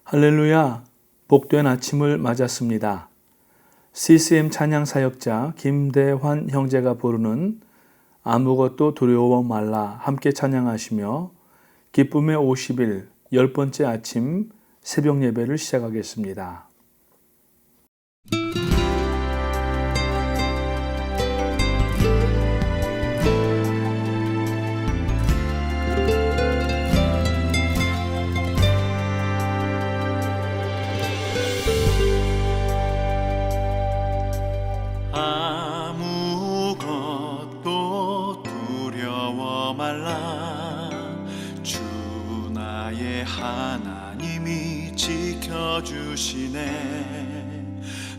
할렐루야, 복된 아침을 맞았습니다. CCM 찬양 사역자 김대환 형제가 부르는 아무것도 두려워 말라 함께 찬양하시며 기쁨의 50일 10번째 아침 새벽 예배를 시작하겠습니다. 아무것도 두려워 말라. 주 나의 하나님이 지켜주시네.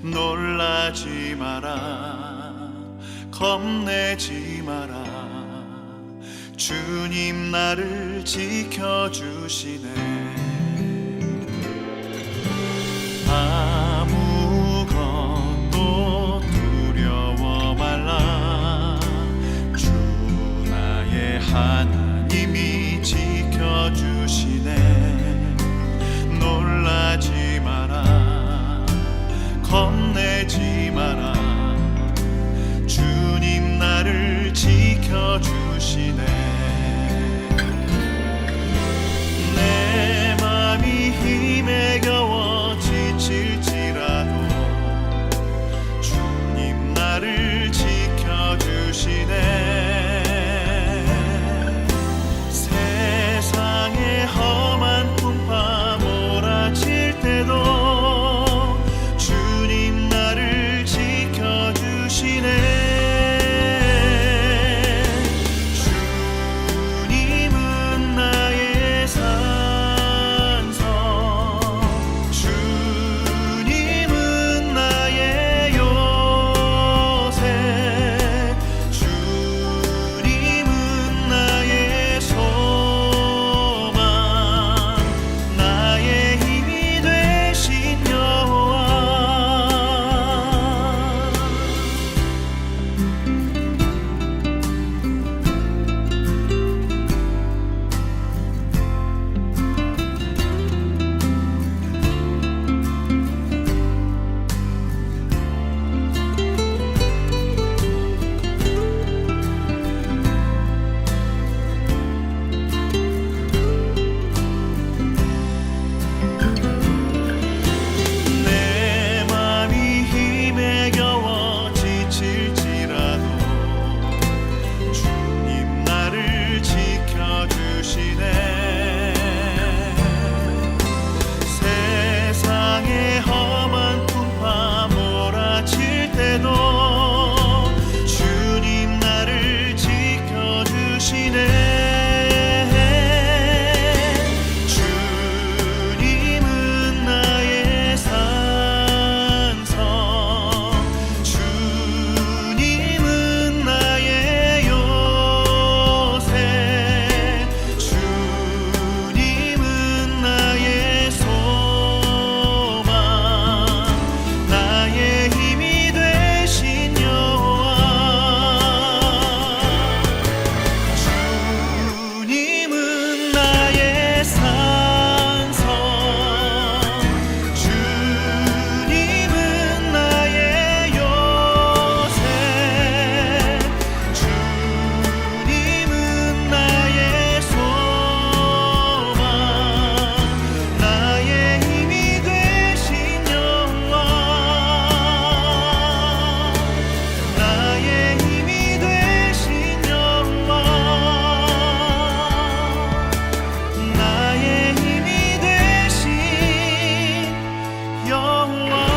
놀라지 마라, 겁내지 마라. 주님 나를 지켜주시네. 아무것도 두려워 말라. 주 나의 하나님이 지켜주시네. 놀라지 마라, 겁내지 마라. 주님 나를 지켜주시네. 내 맘이 힘에 겨워 지칠지라도 주님 나를 지켜주시네. 세상의 험한 풍파 몰아칠 때도 주님 나를 지켜주시네. 주님은 나의 산성, 주님은 나의 요새, 주님은 나의 소망, 나의 힘이 되신 여호와. 내 맘이 힘에 겨워 지칠지라도 주님 나를 지켜주시네. 세상의 험한 풍파 몰아칠 때도 주님 나를 지켜주시네. 주님은 나의 산성, 주님은 나의 요새, 주님은 나의 소망, 나의 힘이 되신 여호와. 주님은 나의 산성, 주님은 나의 요새, 주님은 나의 소망, 나의 힘이 되신 여호와. 나의 힘이 되신 여호와. 나의 힘이 되신 여호와.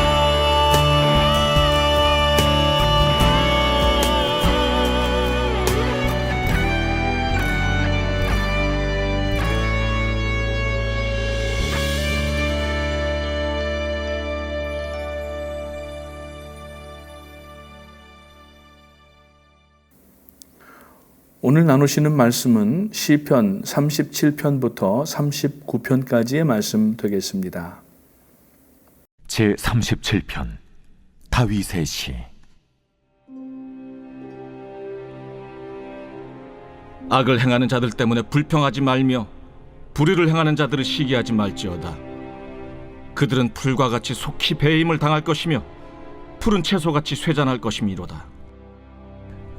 오늘 나누시는 말씀은 시편 37편부터 39편까지의 말씀 되겠습니다. 제37편 다윗의 시. 악을 행하는 자들 때문에 불평하지 말며 불의를 행하는 자들을 시기하지 말지어다. 그들은 풀과 같이 속히 배임을 당할 것이며 푸른 채소같이 쇠잔할 것이미로다.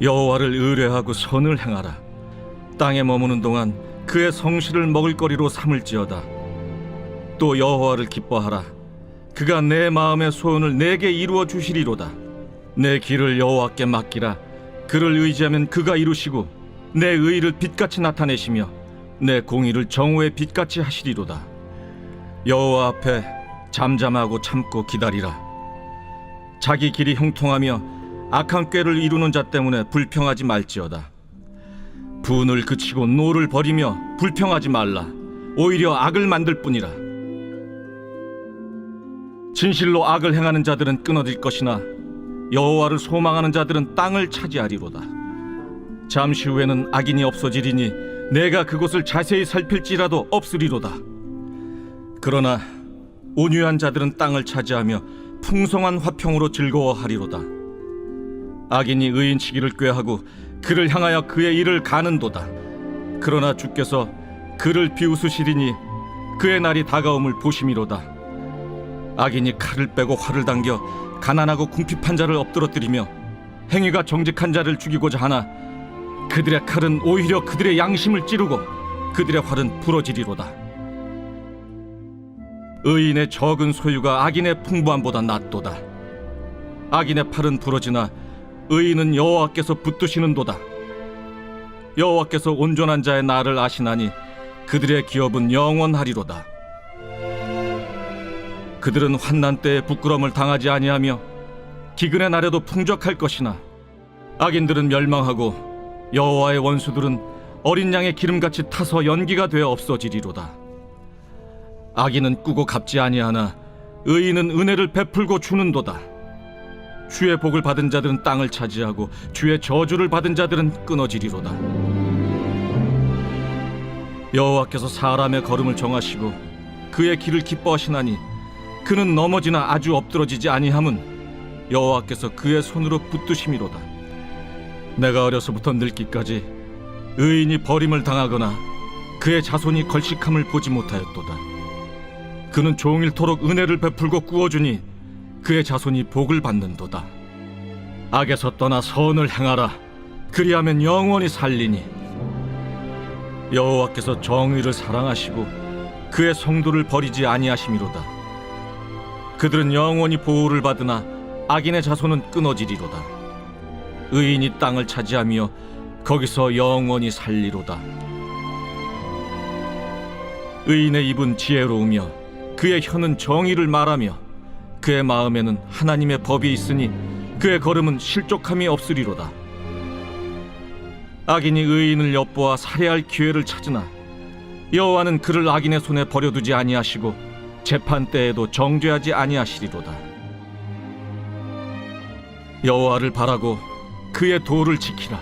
여호와를 의뢰하고 선을 행하라. 땅에 머무는 동안 그의 성실을 먹을거리로 삼을지어다. 또 여호와를 기뻐하라. 그가 내 마음의 소원을 내게 이루어 주시리로다. 내 길을 여호와께 맡기라. 그를 의지하면 그가 이루시고 내 의를 빛같이 나타내시며 내 공의를 정오의 빛같이 하시리로다. 여호와 앞에 잠잠하고 참고 기다리라. 자기 길이 형통하며 악한 꾀를 이루는 자 때문에 불평하지 말지어다. 분을 그치고 노를 버리며 불평하지 말라. 오히려 악을 만들 뿐이라. 진실로 악을 행하는 자들은 끊어질 것이나 여호와를 소망하는 자들은 땅을 차지하리로다. 잠시 후에는 악인이 없어지리니 내가 그곳을 자세히 살필지라도 없으리로다. 그러나 온유한 자들은 땅을 차지하며 풍성한 화평으로 즐거워하리로다. 악인이 의인치기를 꾀하고 그를 향하여 그의 일을 가는도다. 그러나 주께서 그를 비웃으시리니 그의 날이 다가옴을 보심이로다. 악인이 칼을 빼고 활을 당겨 가난하고 궁핍한 자를 엎드러뜨리며 행위가 정직한 자를 죽이고자 하나 그들의 칼은 오히려 그들의 양심을 찌르고 그들의 활은 부러지리로다. 의인의 적은 소유가 악인의 풍부함보다 낫도다. 악인의 팔은 부러지나 의인은 여호와께서 붙드시는도다. 여호와께서 온전한 자의 날을 아시나니 그들의 기업은 영원하리로다. 그들은 환난 때에 부끄러움을 당하지 아니하며 기근의 날에도 풍족할 것이나 악인들은 멸망하고 여호와의 원수들은 어린 양의 기름같이 타서 연기가 되어 없어지리로다. 악인은 꾸고 갚지 아니하나 의인은 은혜를 베풀고 주는도다. 주의 복을 받은 자들은 땅을 차지하고 주의 저주를 받은 자들은 끊어지리로다. 여호와께서 사람의 걸음을 정하시고 그의 길을 기뻐하시나니 그는 넘어지나 아주 엎드러지지 아니함은 여호와께서 그의 손으로 붙드심이로다. 내가 어려서부터 늙기까지 의인이 버림을 당하거나 그의 자손이 걸식함을 보지 못하였도다. 그는 종일토록 은혜를 베풀고 꾸어주니 그의 자손이 복을 받는도다. 악에서 떠나 선을 행하라. 그리하면 영원히 살리니 여호와께서 정의를 사랑하시고 그의 성도를 버리지 아니하심이로다. 그들은 영원히 보호를 받으나 악인의 자손은 끊어지리로다. 의인이 땅을 차지하며 거기서 영원히 살리로다. 의인의 입은 지혜로우며 그의 혀는 정의를 말하며 그의 마음에는 하나님의 법이 있으니 그의 걸음은 실족함이 없으리로다. 악인이 의인을 엿보아 살해할 기회를 찾으나 여호와는 그를 악인의 손에 버려두지 아니하시고 재판 때에도 정죄하지 아니하시리로다. 여호와를 바라고 그의 도를 지키라.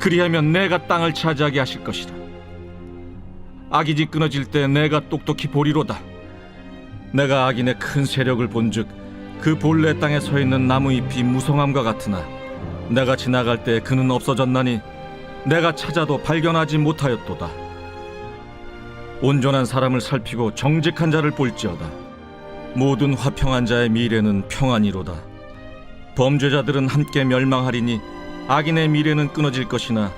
그리하면 내가 땅을 차지하게 하실 것이라. 악인이 끊어질 때 내가 똑똑히 보리로다. 내가 악인의 큰 세력을 본즉 그 본래 땅에 서 있는 나무잎이 무성함과 같으나 내가 지나갈 때 그는 없어졌나니 내가 찾아도 발견하지 못하였도다. 온전한 사람을 살피고 정직한 자를 볼지어다. 모든 화평한 자의 미래는 평안이로다. 범죄자들은 함께 멸망하리니 악인의 미래는 끊어질 것이나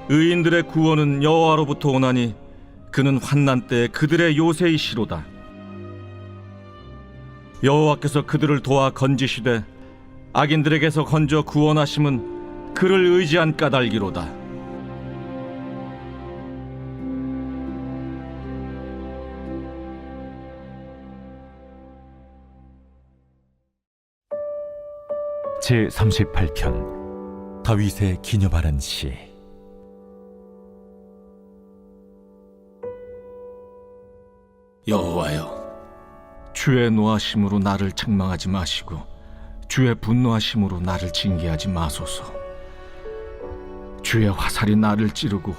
의인들의 구원은 여호와로부터 오나니 그는 환난 때에 그들의 요새이시로다. 여호와께서 그들을 도와 건지시되 악인들에게서 건져 구원하심은 그를 의지한 까닭이로다. 제38편 다윗의 기념하는 시. 여호와여, 주의 노하심으로 나를 책망하지 마시고 주의 분노하심으로 나를 징계하지 마소서. 주의 화살이 나를 찌르고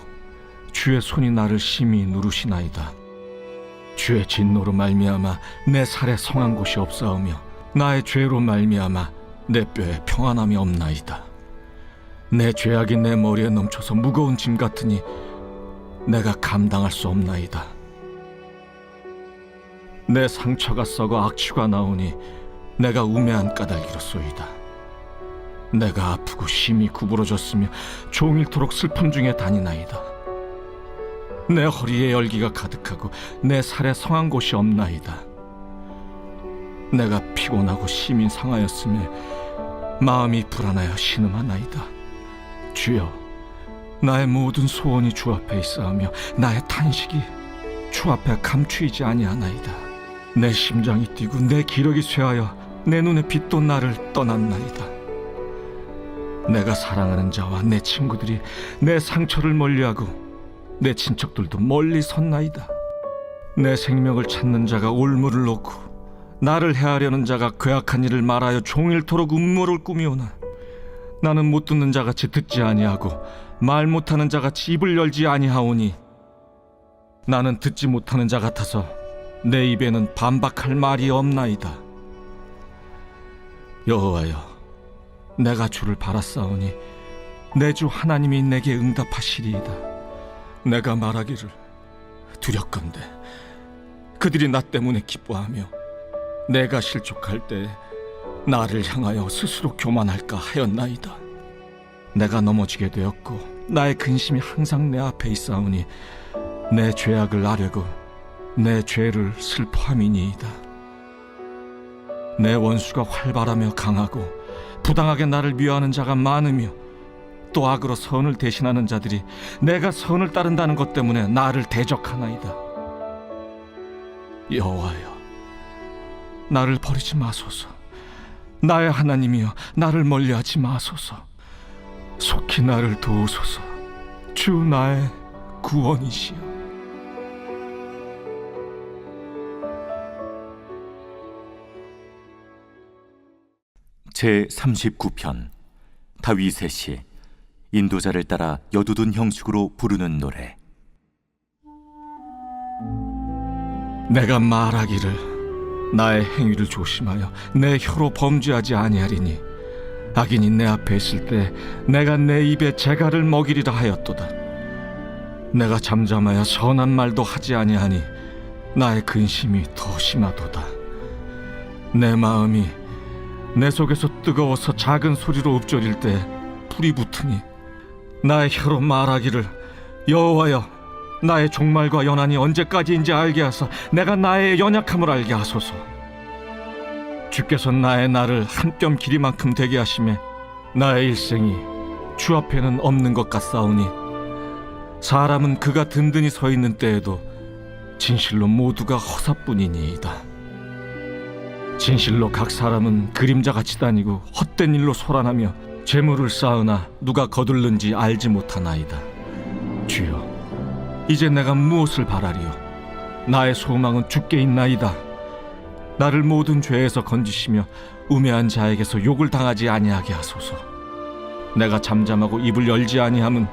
주의 손이 나를 심히 누르시나이다. 주의 진노로 말미암아 내 살에 성한 곳이 없사오며 나의 죄로 말미암아 내 뼈에 평안함이 없나이다. 내 죄악이 내 머리에 넘쳐서 무거운 짐 같으니 내가 감당할 수 없나이다. 내 상처가 썩어 악취가 나오니 내가 우매한 까닭이로소이다. 내가 아프고 심히 구부러졌으며 종일토록 슬픔 중에 다니나이다. 내 허리에 열기가 가득하고 내 살에 성한 곳이 없나이다. 내가 피곤하고 심히 상하였으며 마음이 불안하여 신음하나이다. 주여, 나의 모든 소원이 주 앞에 있사오며 나의 탄식이 주 앞에 감추이지 아니하나이다. 내 심장이 뛰고 내 기력이 쇠하여 내 눈의 빛도 나를 떠났나이다. 내가 사랑하는 자와 내 친구들이 내 상처를 멀리하고 내 친척들도 멀리 섰나이다. 내 생명을 찾는 자가 올무를 놓고 나를 해하려는 자가 괴악한 일을 말하여 종일토록 음모를 꾸미오나 나는 못 듣는 자같이 듣지 아니하고 말 못하는 자같이 입을 열지 아니하오니 나는 듣지 못하는 자 같아서 내 입에는 반박할 말이 없나이다. 여호와여, 내가 주를 바라사오니 내 주 하나님이 내게 응답하시리이다. 내가 말하기를 두렵건대 그들이 나 때문에 기뻐하며 내가 실족할 때 나를 향하여 스스로 교만할까 하였나이다. 내가 넘어지게 되었고 나의 근심이 항상 내 앞에 있사오니 내 죄악을 아뢰고 내 죄를 슬퍼함이니이다. 내 원수가 활발하며 강하고 부당하게 나를 미워하는 자가 많으며 또 악으로 선을 대신하는 자들이 내가 선을 따른다는 것 때문에 나를 대적하나이다. 여호와여, 나를 버리지 마소서. 나의 하나님이여, 나를 멀리하지 마소서. 속히 나를 도우소서. 주 나의 구원이시여. 제 39편 다윗의 시. 인도자를 따라 여두둔 형식으로 부르는 노래. 내가 말하기를 나의 행위를 조심하여 내 혀로 범죄하지 아니하리니 악인이 내 앞에 있을 때 내가 내 입에 재갈을 먹이리라 하였도다. 내가 잠잠하여 선한 말도 하지 아니하니 나의 근심이 더 심하도다. 내 마음이 내 속에서 뜨거워서 작은 소리로 읊조릴 때 불이 붙으니 나의 혀로 말하기를 여호와여, 나의 종말과 연한이 언제까지인지 알게 하사 내가 나의 연약함을 알게 하소서. 주께서 나의 날을 한 뼘 길이만큼 되게 하시매 나의 일생이 주 앞에는 없는 것 같사오니 사람은 그가 든든히 서 있는 때에도 진실로 모두가 허사뿐이니이다. 진실로 각 사람은 그림자같이 다니고 헛된 일로 소란하며 재물을 쌓으나 누가 거둘는지 알지 못하나이다. 주여, 이제 내가 무엇을 바라리요? 나의 소망은 주께 있나이다. 나를 모든 죄에서 건지시며 우매한 자에게서 욕을 당하지 아니하게 하소서. 내가 잠잠하고 입을 열지 아니함은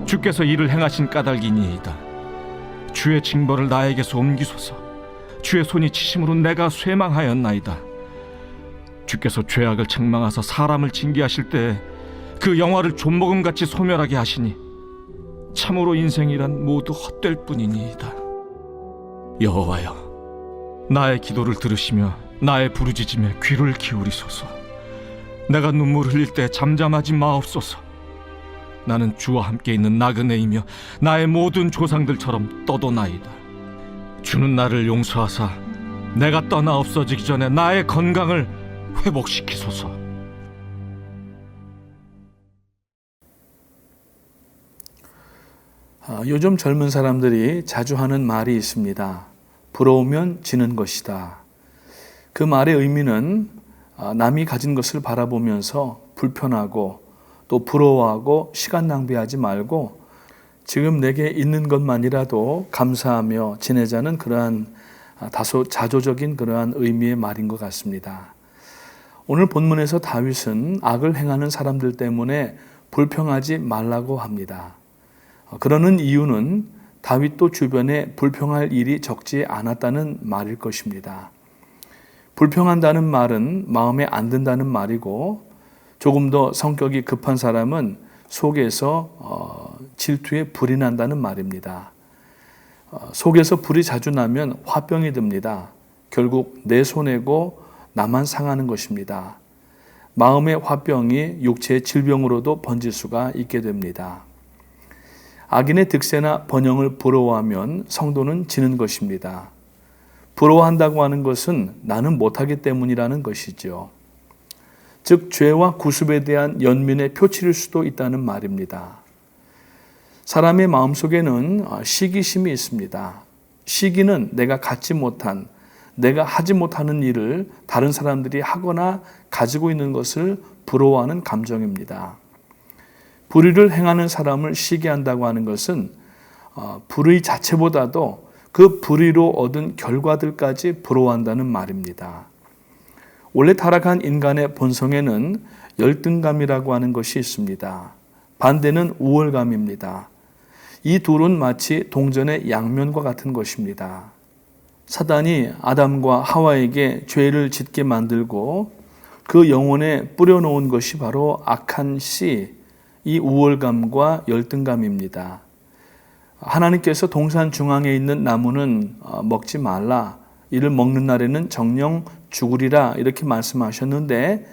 주께서 이를 행하신 까닭이니이다. 주의 징벌을 나에게서 옮기소서. 주의 손이 치심으로 내가 쇠망하였나이다. 주께서 죄악을 책망하사 사람을 징계하실 때 그 영화를 존먹음같이 소멸하게 하시니 참으로 인생이란 모두 헛될 뿐이니이다. 여호와여, 나의 기도를 들으시며 나의 부르짖음에 귀를 기울이소서. 내가 눈물을 흘릴 때 잠잠하지 마옵소서. 나는 주와 함께 있는 나그네이며 나의 모든 조상들처럼 떠도나이다. 주는 나를 용서하사 내가 떠나 없어지기 전에 나의 건강을 회복시키소서. 요즘 젊은 사람들이 자주 하는 말이 있습니다. 부러우면 지는 것이다. 그 말의 의미는 남이 가진 것을 바라보면서 불편하고 또 부러워하고 시간 낭비하지 말고 지금 내게 있는 것만이라도 감사하며 지내자는 그러한 다소 자조적인 그러한 의미의 말인 것 같습니다. 오늘 본문에서 다윗은 악을 행하는 사람들 때문에 불평하지 말라고 합니다. 그러는 이유는 다윗도 주변에 불평할 일이 적지 않았다는 말일 것입니다. 불평한다는 말은 마음에 안 든다는 말이고 조금 더 성격이 급한 사람은 속에서 질투에 불이 난다는 말입니다. 속에서 불이 자주 나면 화병이 듭니다. 결국 내 손해고 나만 상하는 것입니다. 마음의 화병이 육체의 질병으로도 번질 수가 있게 됩니다. 악인의 득세나 번영을 부러워하면 성도는 지는 것입니다. 부러워한다고 하는 것은 나는 못하기 때문이라는 것이죠. 즉 죄와 구습에 대한 연민의 표출일 수도 있다는 말입니다. 사람의 마음속에는 시기심이 있습니다. 시기는 내가 갖지 못한, 내가 하지 못하는 일을 다른 사람들이 하거나 가지고 있는 것을 부러워하는 감정입니다. 불의를 행하는 사람을 시기한다고 하는 것은 불의 자체보다도 그 불의로 얻은 결과들까지 부러워한다는 말입니다. 원래 타락한 인간의 본성에는 열등감이라고 하는 것이 있습니다. 반대는 우월감입니다. 이 둘은 마치 동전의 양면과 같은 것입니다. 사단이 아담과 하와에게 죄를 짓게 만들고 그 영혼에 뿌려놓은 것이 바로 악한 씨, 이 우월감과 열등감입니다. 하나님께서 동산 중앙에 있는 나무는 먹지 말라, 이를 먹는 날에는 정령 죽으리라 이렇게 말씀하셨는데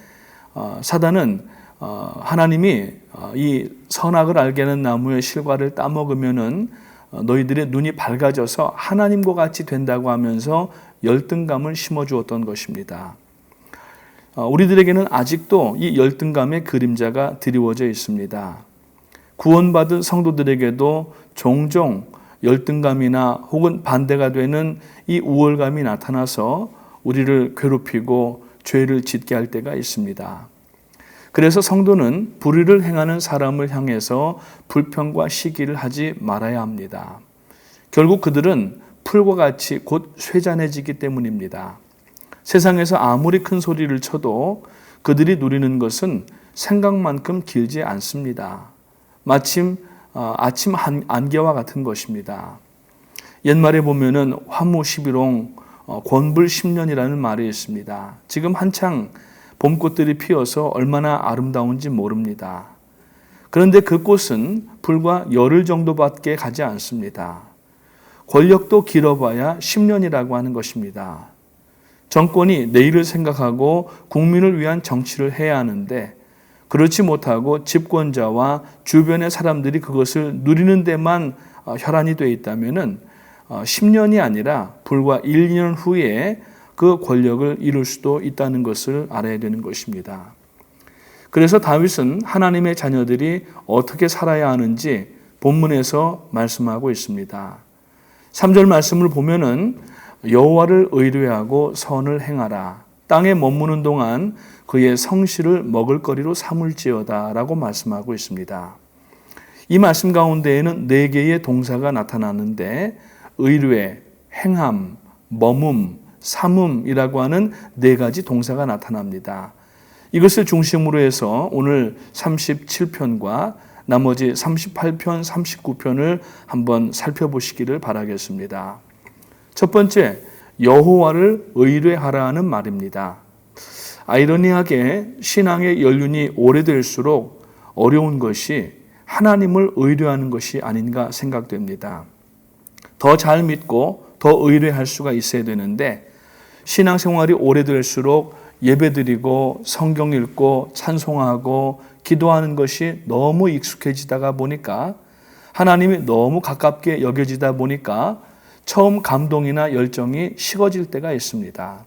사단은 하나님이 이 선악을 알게 하는 나무의 실과를 따먹으면은 너희들의 눈이 밝아져서 하나님과 같이 된다고 하면서 열등감을 심어주었던 것입니다. 우리들에게는 아직도 이 열등감의 그림자가 드리워져 있습니다. 구원받은 성도들에게도 종종 열등감이나 혹은 반대가 되는 이 우월감이 나타나서 우리를 괴롭히고 죄를 짓게 할 때가 있습니다. 그래서 성도는 불의를 행하는 사람을 향해서 불평과 시기를 하지 말아야 합니다. 결국 그들은 풀과 같이 곧 쇠잔해지기 때문입니다. 세상에서 아무리 큰 소리를 쳐도 그들이 누리는 것은 생각만큼 길지 않습니다. 마침 아침 안개와 같은 것입니다. 옛말에 보면은 화무 11홍 권불 10년이라는 말이 있습니다. 지금 한창 봄꽃들이 피어서 얼마나 아름다운지 모릅니다. 그런데 그 꽃은 불과 열흘 정도밖에 가지 않습니다. 권력도 길어봐야 10년이라고 하는 것입니다. 정권이 내일을 생각하고 국민을 위한 정치를 해야 하는데 그렇지 못하고 집권자와 주변의 사람들이 그것을 누리는 데만 혈안이 되어 있다면은 10년이 아니라 불과 1, 2년 후에 그 권력을 이룰 수도 있다는 것을 알아야 되는 것입니다. 그래서 다윗은 하나님의 자녀들이 어떻게 살아야 하는지 본문에서 말씀하고 있습니다. 3절 말씀을 보면은 여호와를 의뢰하고 선을 행하라. 땅에 머무는 동안 그의 성실을 먹을거리로 삼을지어다 라고 말씀하고 있습니다. 이 말씀 가운데에는 4개의 동사가 나타나는데 의뢰, 행함, 머문, 삼음이라고 하는 4가지 동사가 나타납니다. 이것을 중심으로 해서 오늘 37편과 나머지 38편, 39편을 한번 살펴보시기를 바라겠습니다. 첫 번째, 여호와를 의뢰하라는 말입니다. 아이러니하게 신앙의 연륜이 오래될수록 어려운 것이 하나님을 의뢰하는 것이 아닌가 생각됩니다. 더 잘 믿고 더 의뢰할 수가 있어야 되는데 신앙생활이 오래될수록 예배드리고 성경 읽고 찬송하고 기도하는 것이 너무 익숙해지다가 보니까 하나님이 너무 가깝게 여겨지다 보니까 처음 감동이나 열정이 식어질 때가 있습니다.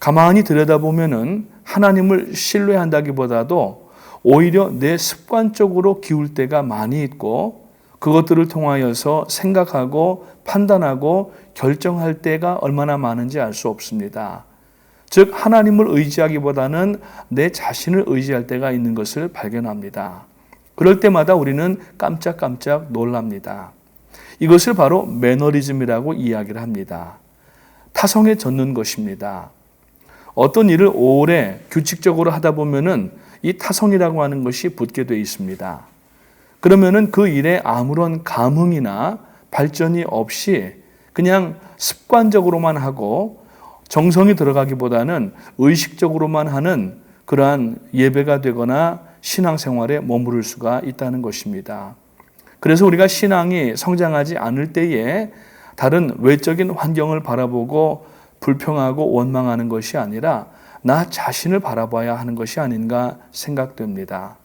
가만히 들여다보면은 하나님을 신뢰한다기보다도 오히려 내 습관적으로 기울 때가 많이 있고 그것들을 통하여서 생각하고 판단하고 결정할 때가 얼마나 많은지 알 수 없습니다. 즉 하나님을 의지하기보다는 내 자신을 의지할 때가 있는 것을 발견합니다. 그럴 때마다 우리는 깜짝깜짝 놀랍니다. 이것을 바로 매너리즘이라고 이야기를 합니다. 타성에 젖는 것입니다. 어떤 일을 오래 규칙적으로 하다 보면은 이 타성이라고 하는 것이 붙게 되어 있습니다. 그러면은 그 일에 아무런 감흥이나 발전이 없이 그냥 습관적으로만 하고 정성이 들어가기보다는 의식적으로만 하는 그러한 예배가 되거나 신앙생활에 머무를 수가 있다는 것입니다. 그래서 우리가 신앙이 성장하지 않을 때에 다른 외적인 환경을 바라보고 불평하고 원망하는 것이 아니라 나 자신을 바라봐야 하는 것이 아닌가 생각됩니다.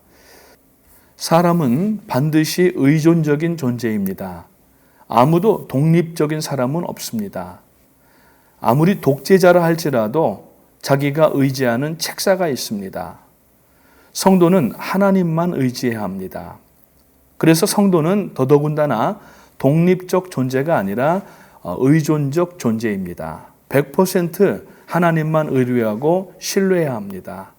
사람은 반드시 의존적인 존재입니다. 아무도 독립적인 사람은 없습니다. 아무리 독재자라 할지라도 자기가 의지하는 책사가 있습니다. 성도는 하나님만 의지해야 합니다. 그래서 성도는 더더군다나 독립적 존재가 아니라 의존적 존재입니다. 100% 하나님만 의뢰하고 신뢰해야 합니다.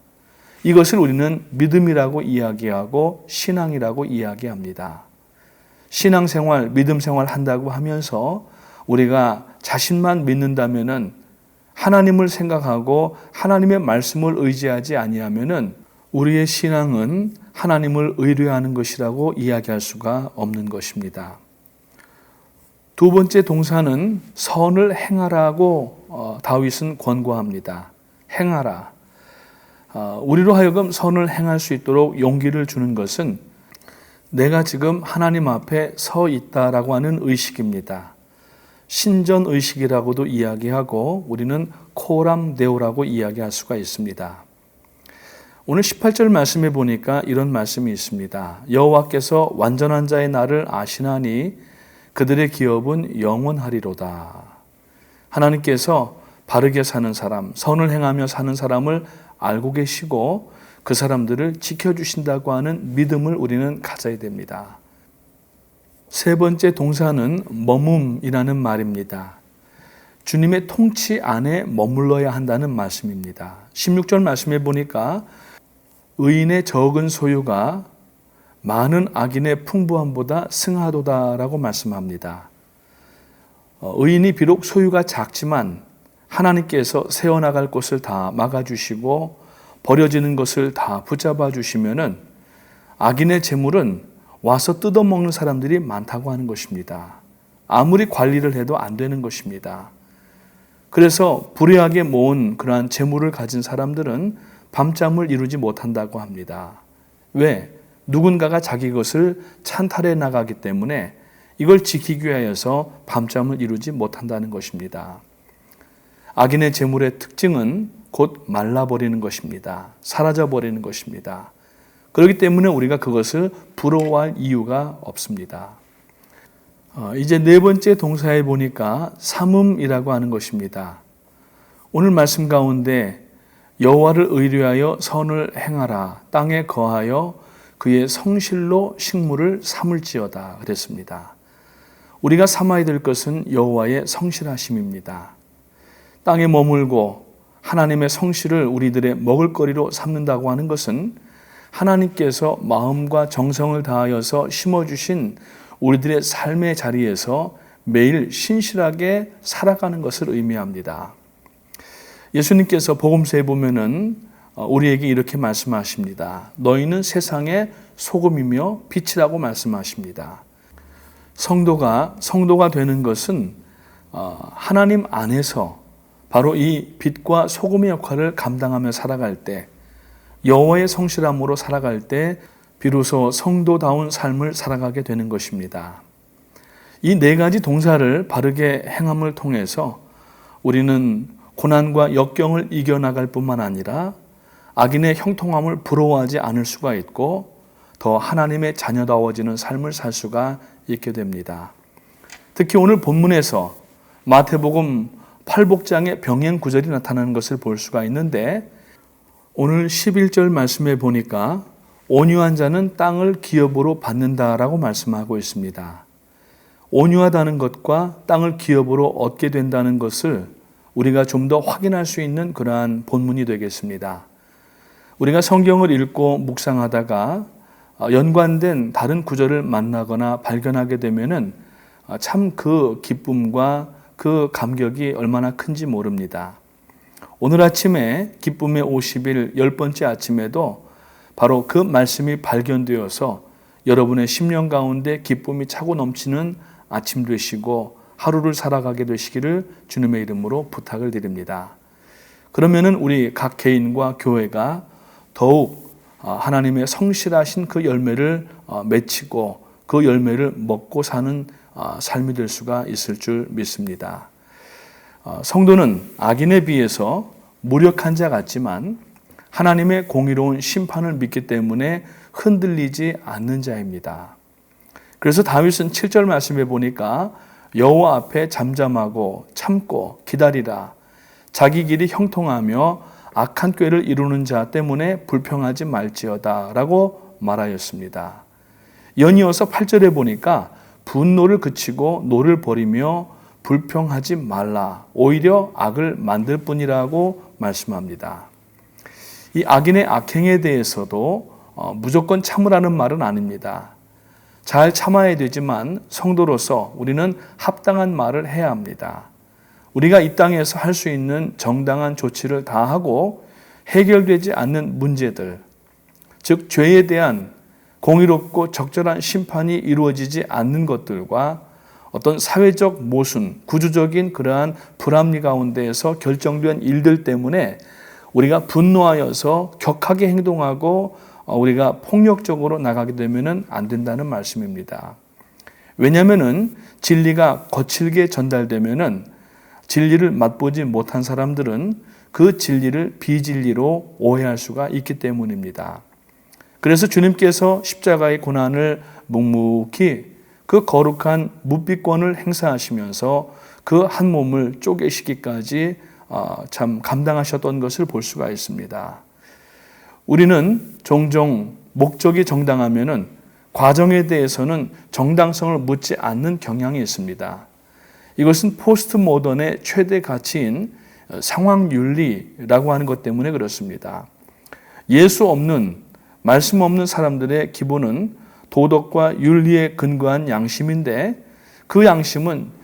이것을 우리는 믿음이라고 이야기하고 신앙이라고 이야기합니다. 신앙생활, 믿음생활 한다고 하면서 우리가 자신만 믿는다면은 하나님을 생각하고 하나님의 말씀을 의지하지 아니하면은 우리의 신앙은 하나님을 의뢰하는 것이라고 이야기할 수가 없는 것입니다. 두 번째 동사는 선을 행하라고 다윗은 권고합니다. 행하라. 우리로 하여금 선을 행할 수 있도록 용기를 주는 것은 내가 지금 하나님 앞에 서 있다라고 하는 의식입니다. 신전의식이라고도 이야기하고 우리는 코람데오라고 이야기할 수가 있습니다. 오늘 18절 말씀에 보니까 이런 말씀이 있습니다. 여호와께서 완전한 자의 날을 아시나니 그들의 기업은 영원하리로다. 하나님께서 바르게 사는 사람, 선을 행하며 사는 사람을 알고 계시고 그 사람들을 지켜주신다고 하는 믿음을 우리는 가져야 됩니다. 세 번째 동사는 머뭅이라는 말입니다. 주님의 통치 안에 머물러야 한다는 말씀입니다. 16절 말씀에 보니까 의인의 적은 소유가 많은 악인의 풍부함보다 승하도다라고 말씀합니다. 의인이 비록 소유가 작지만 하나님께서 세워나갈 곳을 다 막아주시고 버려지는 것을 다 붙잡아 주시면은 악인의 재물은 와서 뜯어먹는 사람들이 많다고 하는 것입니다. 아무리 관리를 해도 안 되는 것입니다. 그래서 불의하게 모은 그러한 재물을 가진 사람들은 밤잠을 이루지 못한다고 합니다. 왜? 누군가가 자기 것을 찬탈해 나가기 때문에 이걸 지키기 위하여서 밤잠을 이루지 못한다는 것입니다. 악인의 재물의 특징은 곧 말라버리는 것입니다. 사라져버리는 것입니다. 그렇기 때문에 우리가 그것을 부러워할 이유가 없습니다. 이제 네 번째 동사에 보니까 삼음이라고 하는 것입니다. 오늘 말씀 가운데 여호와를 의뢰하여 선을 행하라. 땅에 거하여 그의 성실로 식물을 삼을지어다 그랬습니다. 우리가 삼아야 될 것은 여호와의 성실하심입니다. 땅에 머물고 하나님의 성실을 우리들의 먹을거리로 삼는다고 하는 것은 하나님께서 마음과 정성을 다하여서 심어주신 우리들의 삶의 자리에서 매일 신실하게 살아가는 것을 의미합니다. 예수님께서 복음서에 보면은 우리에게 이렇게 말씀하십니다. 너희는 세상의 소금이며 빛이라고 말씀하십니다. 성도가 되는 것은 하나님 안에서 바로 이 빛과 소금의 역할을 감당하며 살아갈 때, 여호와의 성실함으로 살아갈 때 비로소 성도다운 삶을 살아가게 되는 것입니다. 이 네 가지 동사를 바르게 행함을 통해서 우리는 고난과 역경을 이겨나갈 뿐만 아니라 악인의 형통함을 부러워하지 않을 수가 있고 더 하나님의 자녀다워지는 삶을 살 수가 있게 됩니다. 특히 오늘 본문에서 마태복음 8복장의 병행 구절이 나타나는 것을 볼 수가 있는데 오늘 11절 말씀에 보니까 온유한 자는 땅을 기업으로 받는다라고 말씀하고 있습니다. 온유하다는 것과 땅을 기업으로 얻게 된다는 것을 우리가 좀 더 확인할 수 있는 그러한 본문이 되겠습니다. 우리가 성경을 읽고 묵상하다가 연관된 다른 구절을 만나거나 발견하게 되면은 참 그 기쁨과 그 감격이 얼마나 큰지 모릅니다. 오늘 아침에 기쁨의 50일 10번째 아침에도 바로 그 말씀이 발견되어서 여러분의 심령 가운데 기쁨이 차고 넘치는 아침 되시고 하루를 살아가게 되시기를 주님의 이름으로 부탁을 드립니다. 그러면은 우리 각 개인과 교회가 더욱 하나님의 성실하신 그 열매를 맺히고 그 열매를 먹고 사는 삶이 될 수가 있을 줄 믿습니다. 성도는 악인에 비해서 무력한 자 같지만 하나님의 공의로운 심판을 믿기 때문에 흔들리지 않는 자입니다. 그래서 다윗은 7절 말씀에 보니까 여호와 앞에 잠잠하고 참고 기다리라. 자기 길이 형통하며 악한 꾀를 이루는 자 때문에 불평하지 말지어다 라고 말하였습니다. 연이어서 8절에 보니까 분노를 그치고 노를 버리며 불평하지 말라. 오히려 악을 만들 뿐이라고 말씀합니다. 이 악인의 악행에 대해서도 무조건 참으라는 말은 아닙니다. 잘 참아야 되지만 성도로서 우리는 합당한 말을 해야 합니다. 우리가 이 땅에서 할 수 있는 정당한 조치를 다 하고 해결되지 않는 문제들, 즉 죄에 대한 공의롭고 적절한 심판이 이루어지지 않는 것들과 어떤 사회적 모순, 구조적인 그러한 불합리 가운데에서 결정된 일들 때문에 우리가 분노하여서 격하게 행동하고 우리가 폭력적으로 나가게 되면 안 된다는 말씀입니다. 왜냐하면 진리가 거칠게 전달되면 진리를 맛보지 못한 사람들은 그 진리를 비진리로 오해할 수가 있기 때문입니다. 그래서 주님께서 십자가의 고난을 묵묵히 그 거룩한 묵비권을 행사하시면서 그 한 몸을 쪼개시기까지 참 감당하셨던 것을 볼 수가 있습니다. 우리는 종종 목적이 정당하면은 과정에 대해서는 정당성을 묻지 않는 경향이 있습니다. 이것은 포스트 모던의 최대 가치인 상황윤리라고 하는 것 때문에 그렇습니다. 예수 없는, 말씀 없는 사람들의 기본은 도덕과 윤리에 근거한 양심인데 그 양심은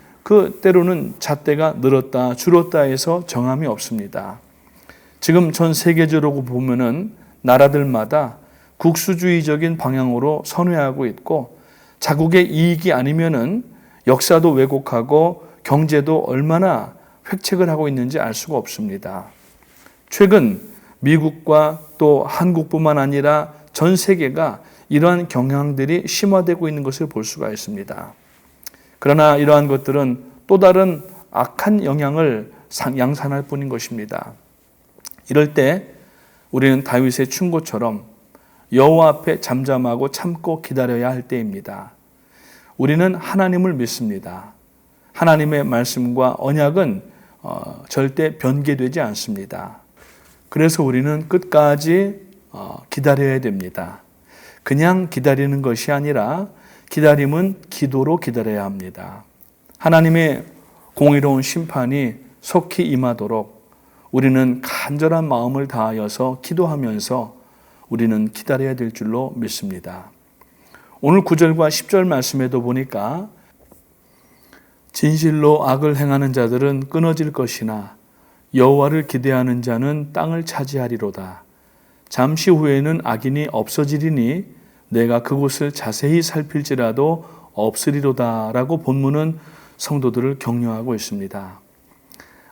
때로는 잣대가 늘었다 줄었다 해서 정함이 없습니다. 지금 전 세계적으로 보면은 나라들마다 국수주의적인 방향으로 선회하고 있고 자국의 이익이 아니면은 역사도 왜곡하고 경제도 얼마나 획책을 하고 있는지 알 수가 없습니다. 최근 미국과 또 한국뿐만 아니라 전 세계가 이러한 경향들이 심화되고 있는 것을 볼 수가 있습니다. 그러나 이러한 것들은 또 다른 악한 영향을 양산할 뿐인 것입니다. 이럴 때 우리는 다윗의 충고처럼 여호와 앞에 잠잠하고 참고 기다려야 할 때입니다. 우리는 하나님을 믿습니다. 하나님의 말씀과 언약은 절대 변개되지 않습니다. 그래서 우리는 끝까지 기다려야 됩니다. 그냥 기다리는 것이 아니라 기다림은 기도로 기다려야 합니다. 하나님의 공의로운 심판이 속히 임하도록 우리는 간절한 마음을 다하여서 기도하면서 우리는 기다려야 될 줄로 믿습니다. 오늘 9절과 10절 말씀에도 보니까 진실로 악을 행하는 자들은 끊어질 것이나 여호와를 기대하는 자는 땅을 차지하리로다. 잠시 후에는 악인이 없어지리니 내가 그곳을 자세히 살필지라도 없으리로다 라고 본문은 성도들을 격려하고 있습니다.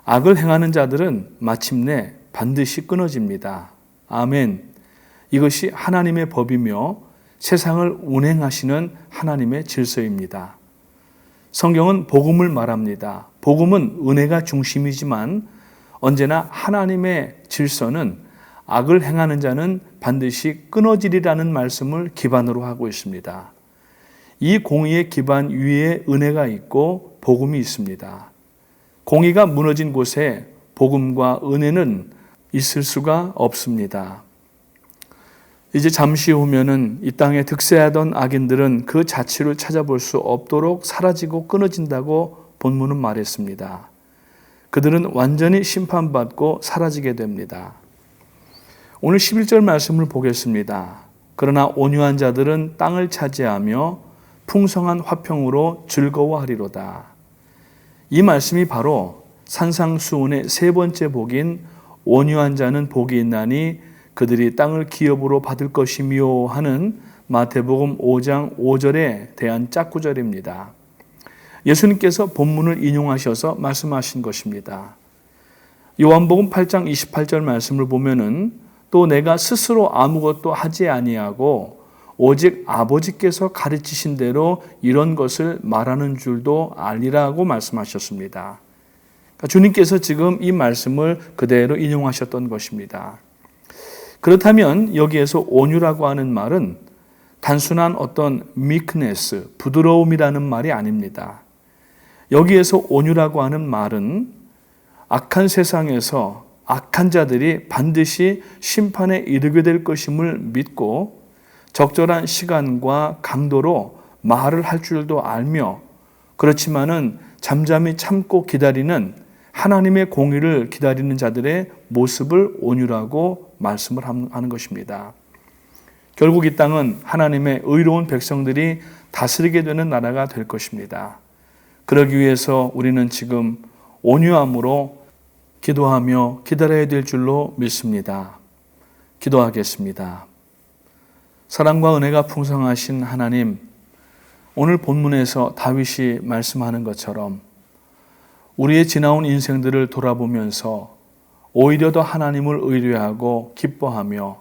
악을 행하는 자들은 마침내 반드시 끊어집니다. 아멘. 이것이 하나님의 법이며 세상을 운행하시는 하나님의 질서입니다. 성경은 복음을 말합니다. 복음은 은혜가 중심이지만 언제나 하나님의 질서는 악을 행하는 자는 반드시 끊어지리라는 말씀을 기반으로 하고 있습니다. 이 공의의 기반 위에 은혜가 있고 복음이 있습니다. 공의가 무너진 곳에 복음과 은혜는 있을 수가 없습니다. 이제 잠시 후면은 이 땅에 득세하던 악인들은 그 자취를 찾아볼 수 없도록 사라지고 끊어진다고 본문은 말했습니다. 그들은 완전히 심판받고 사라지게 됩니다. 오늘 11절 말씀을 보겠습니다. 그러나 온유한 자들은 땅을 차지하며 풍성한 화평으로 즐거워하리로다. 이 말씀이 바로 산상수훈의 세 번째 복인 온유한 자는 복이 있나니 그들이 땅을 기업으로 받을 것이며 하는 마태복음 5장 5절에 대한 짝구절입니다. 예수님께서 본문을 인용하셔서 말씀하신 것입니다. 요한복음 8장 28절 말씀을 보면은 또 내가 스스로 아무것도 하지 아니하고 오직 아버지께서 가르치신 대로 이런 것을 말하는 줄도 알리라고 말씀하셨습니다. 주님께서 지금 이 말씀을 그대로 인용하셨던 것입니다. 그렇다면 여기에서 온유라고 하는 말은 단순한 어떤 meekness, 부드러움이라는 말이 아닙니다. 여기에서 온유라고 하는 말은 악한 세상에서 악한 자들이 반드시 심판에 이르게 될 것임을 믿고 적절한 시간과 강도로 말을 할 줄도 알며 그렇지만은 잠잠히 참고 기다리는 하나님의 공의를 기다리는 자들의 모습을 온유라고 말씀을 하는 것입니다. 결국 이 땅은 하나님의 의로운 백성들이 다스리게 되는 나라가 될 것입니다. 그러기 위해서 우리는 지금 온유함으로 기도하며 기다려야 될 줄로 믿습니다. 기도하겠습니다. 사랑과 은혜가 풍성하신 하나님, 오늘 본문에서 다윗이 말씀하는 것처럼 우리의 지나온 인생들을 돌아보면서 오히려 더 하나님을 의뢰하고 기뻐하며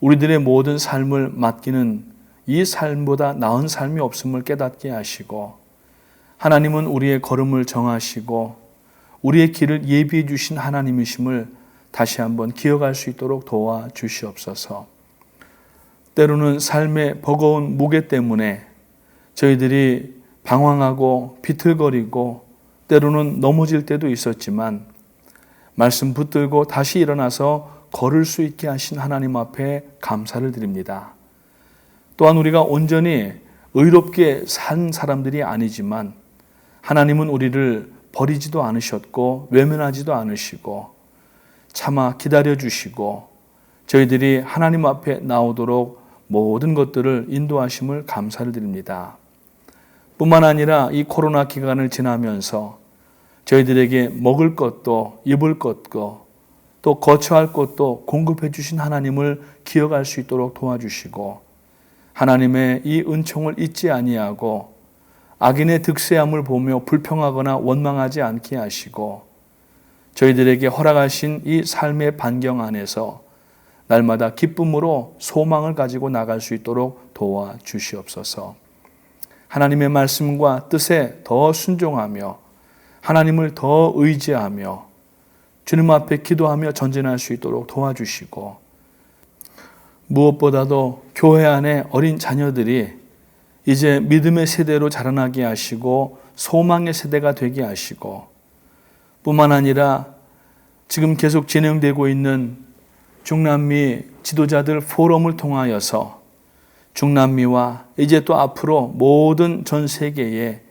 우리들의 모든 삶을 맡기는 이 삶보다 나은 삶이 없음을 깨닫게 하시고 하나님은 우리의 걸음을 정하시고 우리의 길을 예비해 주신 하나님이심을 다시 한번 기억할 수 있도록 도와주시옵소서. 때로는 삶의 버거운 무게 때문에 저희들이 방황하고 비틀거리고 때로는 넘어질 때도 있었지만 말씀 붙들고 다시 일어나서 걸을 수 있게 하신 하나님 앞에 감사를 드립니다. 또한 우리가 온전히 의롭게 산 사람들이 아니지만 하나님은 우리를 버리지도 않으셨고 외면하지도 않으시고 참아 기다려주시고 저희들이 하나님 앞에 나오도록 모든 것들을 인도하심을 감사를 드립니다. 뿐만 아니라 이 코로나 기간을 지나면서 저희들에게 먹을 것도 입을 것도 또 거처할 것도 공급해 주신 하나님을 기억할 수 있도록 도와주시고 하나님의 이 은총을 잊지 아니하고 악인의 득세함을 보며 불평하거나 원망하지 않게 하시고 저희들에게 허락하신 이 삶의 반경 안에서 날마다 기쁨으로 소망을 가지고 나갈 수 있도록 도와주시옵소서. 하나님의 말씀과 뜻에 더 순종하며 하나님을 더 의지하며 주님 앞에 기도하며 전진할 수 있도록 도와주시고 무엇보다도 교회 안에 어린 자녀들이 이제 믿음의 세대로 자라나게 하시고 소망의 세대가 되게 하시고 뿐만 아니라 지금 계속 진행되고 있는 중남미 지도자들 포럼을 통하여서 중남미와 이제 또 앞으로 모든 전 세계에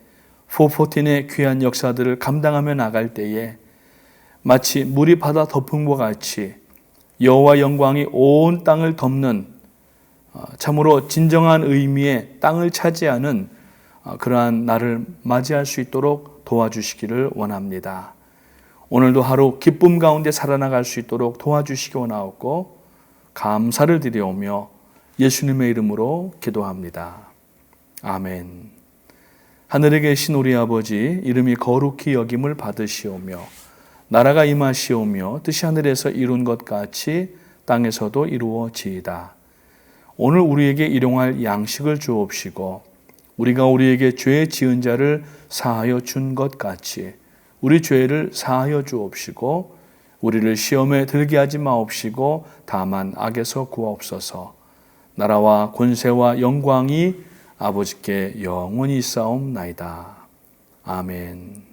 414의 귀한 역사들을 감당하며 나갈 때에 마치 물이 바다 덮은 것 같이 여호와 영광이 온 땅을 덮는 참으로 진정한 의미의 땅을 차지하는 그러한 날을 맞이할 수 있도록 도와주시기를 원합니다. 오늘도 하루 기쁨 가운데 살아나갈 수 있도록 도와주시기 원하옵고 감사를 드리오며 예수님의 이름으로 기도합니다. 아멘. 하늘에 계신 우리 아버지 이름이 거룩히 여김을 받으시오며 나라가 임하시오며 뜻이 하늘에서 이룬 것 같이 땅에서도 이루어지이다. 오늘 우리에게 일용할 양식을 주옵시고 우리가 우리에게 죄 지은 자를 사하여 준 것 같이 우리 죄를 사하여 주옵시고 우리를 시험에 들게 하지 마옵시고 다만 악에서 구하옵소서. 나라와 권세와 영광이 아버지께 영원히 있사옵나이다. 아멘.